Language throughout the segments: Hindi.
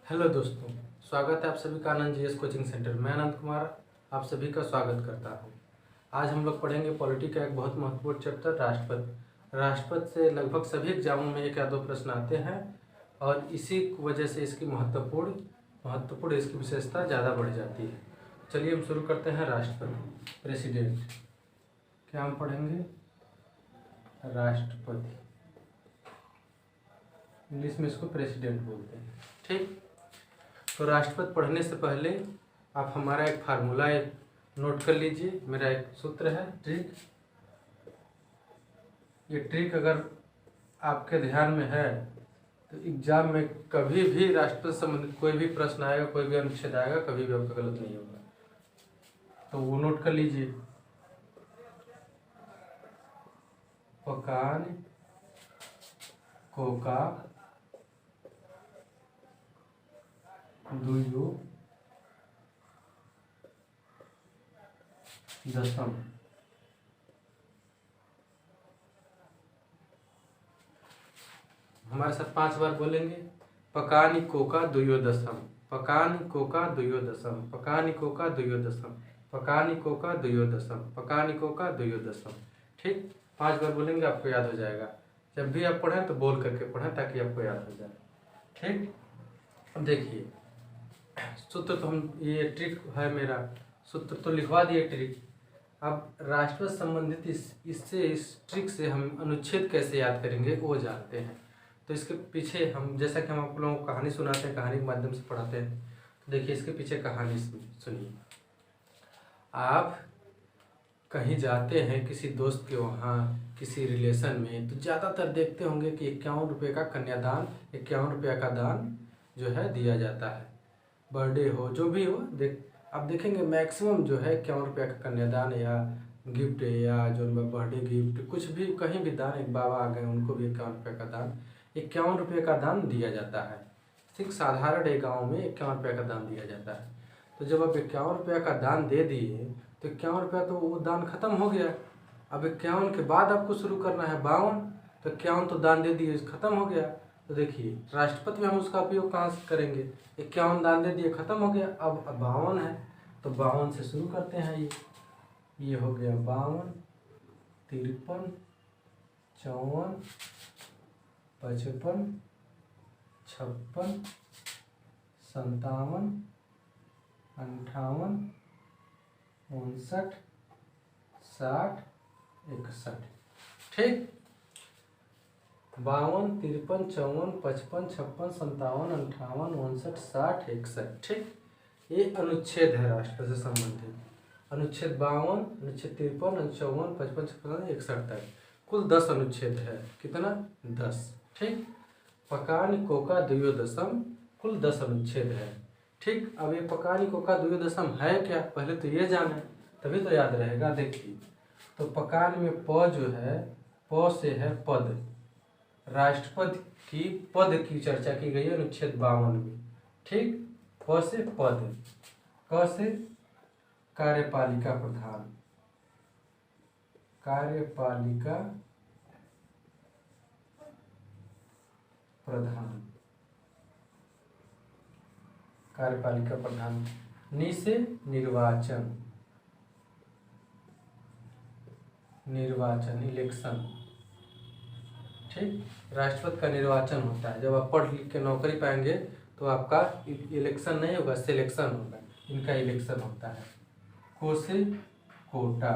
हेलो दोस्तों, स्वागत है आप सभी का आनंद जीएस कोचिंग सेंटर में। अनंत कुमार आप सभी का स्वागत करता हूं। आज हम लोग पढ़ेंगे पॉलिटी का एक बहुत महत्वपूर्ण चैप्टर राष्ट्रपति। राष्ट्रपति से लगभग सभी एग्जामों में एक या दो प्रश्न आते हैं और इसी वजह से इसकी महत्वपूर्ण इसकी विशेषता ज़्यादा बढ़ जाती है। चलिए हम शुरू करते हैं। राष्ट्रपति, प्रेसिडेंट, क्या हम पढ़ेंगे? राष्ट्रपति, इंग्लिश में इसको प्रेसिडेंट बोलते हैं। ठीक, तो राष्ट्रपति पढ़ने से पहले आप हमारा एक फार्मूला नोट कर लीजिए। मेरा एक सूत्र है, ट्रिक। ये ट्रिक अगर आपके ध्यान में है तो एग्जाम में कभी भी राष्ट्रपति से संबंधित कोई भी प्रश्न आएगा, कोई भी अनुच्छेद आएगा, कभी भी आपका गलत नहीं होगा। तो वो नोट कर लीजिए। पकान कोका दुयो दशम। हमारे साथ 5 बार बोलेंगे। पकानी कोका दुयो दशम, पकानी कोका दुयो दशम, पकानी कोका दुयो दशम, पकानी कोका दुयो दशम, पकानी कोका दुयो दशम। ठीक, 5 बार बोलेंगे, आपको याद हो जाएगा। जब भी आप पढ़ें तो बोल करके पढ़ें ताकि आपको याद हो जाए। ठीक, अब देखिए सूत्र तो हम, ये ट्रिक है मेरा, सूत्र तो लिखवा दिए ट्रिक। अब राष्ट्रपति संबंधित इस ट्रिक से हम अनुच्छेद कैसे याद करेंगे वो जानते हैं। तो इसके पीछे हम, जैसा कि हम आप लोगों को कहानी सुनाते हैं, कहानी के माध्यम से पढ़ाते हैं, तो देखिए इसके पीछे कहानी सुनिए। आप कहीं जाते हैं किसी दोस्त के वहाँ, किसी रिलेशन में, तो ज़्यादातर देखते होंगे कि 51 रुपये का कन्यादान, 51 रुपये का दान जो है दिया जाता है। बर्थडे हो, जो भी हो, आप देखेंगे मैक्सिमम जो है 51 रुपये का कन्यादान या गिफ्ट, या जो बर्थडे गिफ्ट, कुछ भी कहीं भी दान, एक बाबा आ गए उनको भी 51 रुपये का दान, 51 रुपये का दान दिया जाता है। ठीक, साधारण एक गाँव में 51 रुपये का दान दिया जाता है। तो जब आप 51 रुपये का दान दे दिए तो 51 रुपया तो वो दान खत्म हो गया। अब 51 के बाद आपको शुरू करना है 52। तो 51 तो दान दे दिए, खत्म हो गया। तो देखिए राष्ट्रपति में हम उसका उपयोग कहाँ से करेंगे? 51 दान दे दिए, खत्म हो गया। अब 52 है तो 52 से शुरू करते हैं। ये हो गया 52, 53, 54, 55, 56, 57, 58, 59, 60, 61। ठीक, 52, 53, 54, 55, 56, 57, 58, 59, 60, 61। ठीक, ये अनुच्छेद है राष्ट्रपति से संबंधित। अनुच्छेद 52, अनुच्छेद 53, अनुच्छेद 54, 55, 56, 61 तक कुल 10 अनुच्छेद है। कितना? 10। ठीक, पकानी कोका दुयो दशम, कुल 10 अनुच्छेद है। ठीक, अब ये पकानी कोका दुयो दशम है क्या, पहले तो ये जाने, तभी तो याद रहेगा। देखिए, तो पकान में प जो है, प से है पद। राष्ट्रपति की पद की चर्चा की गई है अनुच्छेद 52 में। ठीक, प से पद, क से कार्यपालिका प्रधान, कार्यपालिका प्रधान, कार्यपालिका प्रधान। नि से निर्वाचन, निर्वाचन, इलेक्शन। ठीक, राष्ट्रपति का निर्वाचन होता है। जब आप पढ़ लिख के नौकरी पाएंगे तो आपका इलेक्शन नहीं होगा, सिलेक्शन होगा। इनका इलेक्शन होता है। को से कोटा।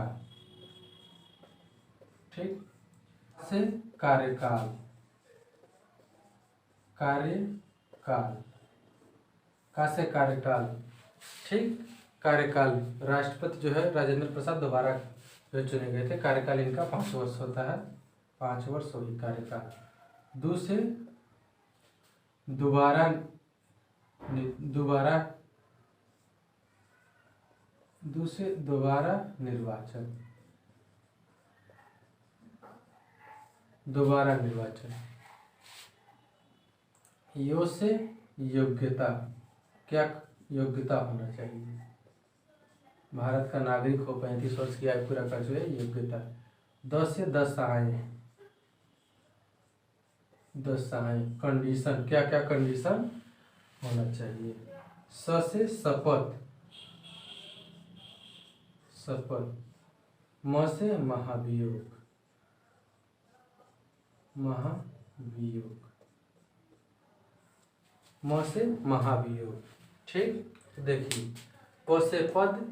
ठीक, से कार्यकाल, कार्यकाल, का से कार्यकाल। ठीक, कार्यकाल, राष्ट्रपति जो है राजेंद्र प्रसाद दोबारा जो चुने गए थे, कार्यकाल इनका 5 वर्ष होता है। 5 वर्ष हो गई कार्यकाल। दू से दोबारा निर्वाचन, दोबारा निर्वाचन। यो से योग्यता, क्या योग्यता होना चाहिए? भारत का नागरिक हो, 35 वर्ष की आयु पूरा कर चुके, योग्यता। 10 से 10 आए, 10 आए। कंडीशन, क्या क्या कंडीशन? होना चाहिए। स से शपथ, शपथ। म से महाभियोग, महाभियोग। म से महाभियोग। ठीक, तो देखिए, प से पद,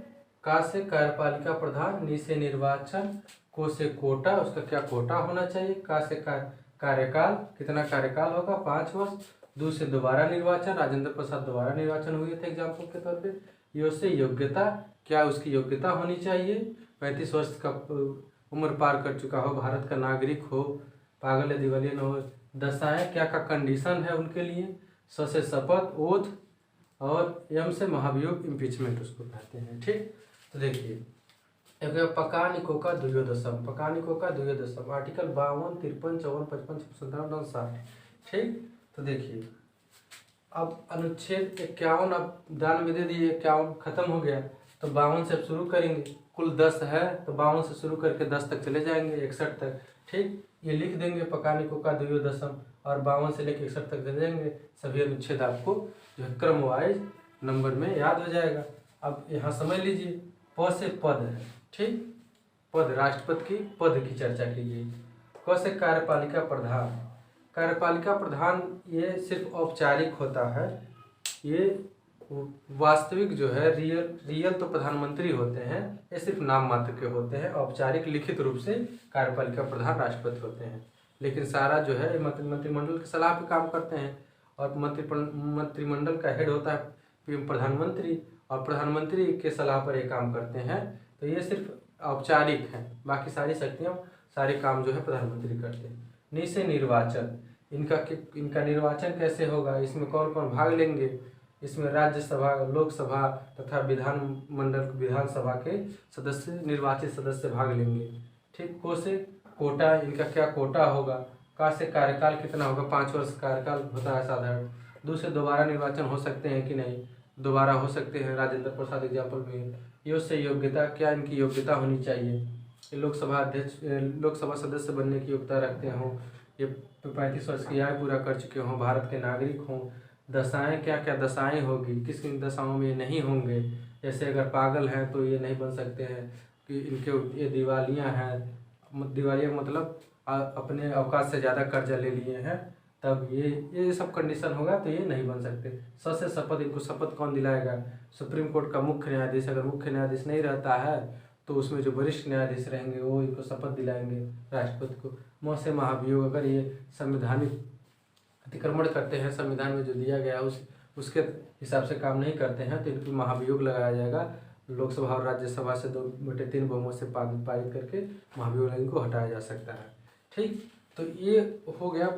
का से कार्यपालिका प्रधान, नि से निर्वाचन, को से कोटा, उसका क्या कोटा होना चाहिए, का से कार्यकाल, कितना कार्यकाल होगा 5 वर्ष, दू से दोबारा निर्वाचन, राजेंद्र प्रसाद दोबारा निर्वाचन हुए थे एग्जाम्पल के तौर पे। यो से योग्यता, क्या उसकी योग्यता होनी चाहिए, 35 वर्ष का उम्र पार कर चुका हो, भारत का नागरिक हो, पागल या दिवालिया न हो। दशाएं, क्या का कंडीशन है उनके लिए। स से शपथ, ओथ, और यम से महाभियोग, इम्पीचमेंट उसको कहते हैं। ठीक, तो देखिए, एक पकानिको का द्वयोदशम, पकानिको का द्वयोदशम, आर्टिकल 52, 53, 54, 55, 57, 60। ठीक, तो देखिए, अब अनुच्छेद 51 अब दान में दे दिए, 51 खत्म हो गया, तो 52 से अब शुरू करेंगे। कुल 10 है, तो 52 से शुरू करके 10 तक चले जाएंगे, 61 तक। ठीक, ये लिख देंगे पकानिको का द्वयोदशम, और 52 से लेकर 61 तक दे देंगे। सभी अनुच्छेद आपको जो है क्रम वाइज नंबर में याद हो जाएगा। अब यहाँ समझ लीजिए, प से पद है। ठीक, पद, राष्ट्रपति की पद की चर्चा की गई। क से कार्यपालिका प्रधान, कार्यपालिका प्रधान ये सिर्फ औपचारिक होता है, ये वास्तविक जो है रियल तो प्रधानमंत्री होते हैं, ये सिर्फ नाम मात्र के होते हैं। औपचारिक लिखित रूप से कार्यपालिका प्रधान राष्ट्रपति होते हैं, लेकिन सारा जो है मंत्रिमंडल की सलाह पे काम करते हैं। और मंत्रिमंडल का हेड होता है प्रधानमंत्री, और प्रधानमंत्री के सलाह पर ये काम करते हैं। तो ये सिर्फ औपचारिक है, बाकी सारी शक्तियाँ, सारे काम जो है प्रधानमंत्री करते हैं। नि से निर्वाचन, इनका निर्वाचन कैसे होगा, इसमें कौन कौन भाग लेंगे। इसमें राज्यसभा, लोकसभा तथा विधानसभा के सदस्य, निर्वाचित सदस्य भाग लेंगे। ठीक, को से कोटा, इनका क्या कोटा होगा। का से कार्यकाल कितना होगा, 5 वर्ष कार्यकाल होता है साधारण। दू से दोबारा निर्वाचन हो सकते हैं कि नहीं, दोबारा हो सकते हैं, राजेंद्र प्रसाद एग्जाम्पल में। यो से योग्यता, क्या इनकी योग्यता होनी चाहिए, ये लोकसभा अध्यक्ष, लोकसभा सदस्य बनने की योग्यता रखते हों, ये 35 वर्ष की आयु पूरा कर चुके हों, भारत के नागरिक हों। दशाएं, क्या क्या दशाएं होगी, किस किन दशाओं में ये नहीं होंगे। जैसे अगर पागल हैं तो ये नहीं बन सकते हैं, कि इनके ये दिवालिया हैं, दिवालिया मतलब अपने औकात से ज़्यादा कर्जा ले लिए हैं, तब ये सब कंडीशन होगा तो ये नहीं बन सकते। स से शपथ, इनको शपथ कौन दिलाएगा, सुप्रीम कोर्ट का मुख्य न्यायाधीश। अगर मुख्य न्यायाधीश नहीं रहता है तो उसमें जो वरिष्ठ न्यायाधीश रहेंगे वो इनको शपथ दिलाएंगे राष्ट्रपति को। म से महाभियोग, अगर ये संवैधानिक अतिक्रमण करते हैं, संविधान में जो दिया गया उसके हिसाब से काम नहीं करते हैं, तो इनको महाभियोग लगाया जाएगा। लोकसभा और राज्यसभा से 2/3 बहुमत से पारित करके महाभियोग इनको हटाया जा सकता है। ठीक, तो ये हो गया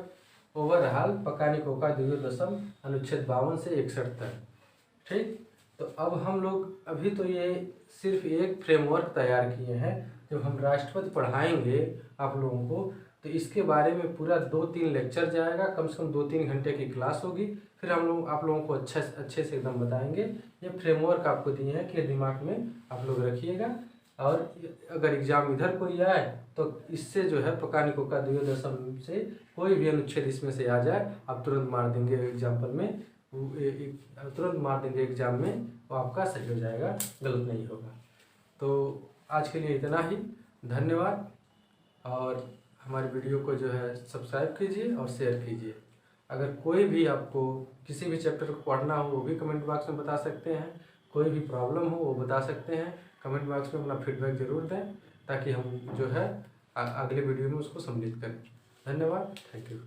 ओवरऑल पकानिको का द्वयोदशम, अनुच्छेद 52 से 61 तक। ठीक, तो अब हम लोग अभी तो ये सिर्फ एक फ्रेमवर्क तैयार किए हैं। जब हम राष्ट्रपति पढ़ाएंगे आप लोगों को, तो इसके बारे में पूरा 2-3 लेक्चर जाएगा, कम से कम 2-3 घंटे की क्लास होगी। फिर हम लोग आप लोगों को अच्छे से एकदम बताएंगे। ये फ्रेमवर्क आपको दिए हैं कि दिमाग में आप लोग रखिएगा, और अगर एग्जाम इधर कोई आए तो इससे जो है पकानिको का द्वयोदशम से कोई भी अनुच्छेद इसमें से आ जाए, आप तुरंत मार देंगे एग्जाम्पल में, तुरंत मार देंगे एग्जाम में, वो आपका सही हो जाएगा, गलत नहीं होगा। तो आज के लिए इतना ही, धन्यवाद। और हमारे वीडियो को जो है सब्सक्राइब कीजिए और शेयर कीजिए। अगर कोई भी आपको किसी भी चैप्टर को पढ़ना हो वो भी कमेंट बॉक्स में बता सकते हैं, कोई भी प्रॉब्लम हो वो बता सकते हैं। कमेंट बॉक्स में अपना फीडबैक ज़रूर दें, ताकि हम जो है अगले वीडियो में उसको सम्मिलित करें। धन्यवाद, थैंक यू।